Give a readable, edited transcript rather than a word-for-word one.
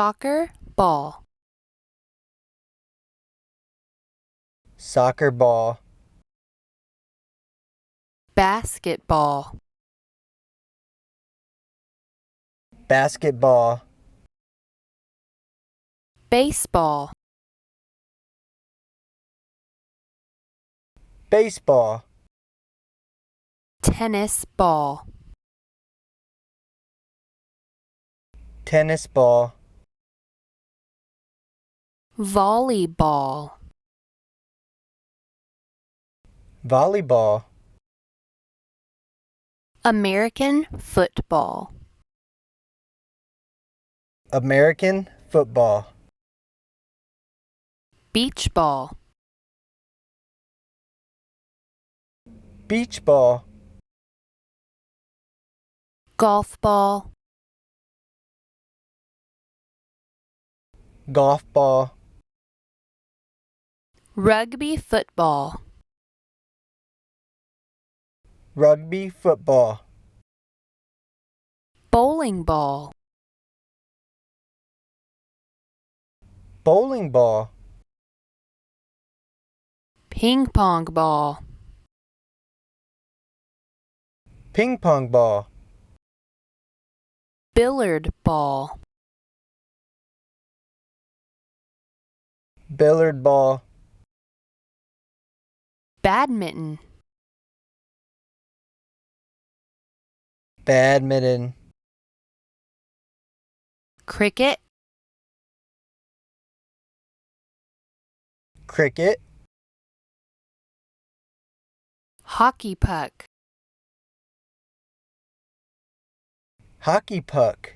Soccer ball. Soccer ball. Basketball. Basketball. Baseball. Baseball. Tennis ball. Tennis ball. Volleyball. Volleyball. American football. American football. Beach ball. Beach ball. Golf ball. Golf ball. Rugby football. Rugby football. Bowling ball. Bowling ball. Ping pong ball. Ping pong ball. Billiard ball. Billiard ball. Badminton. Badminton. Cricket. Cricket. Hockey puck. Hockey puck.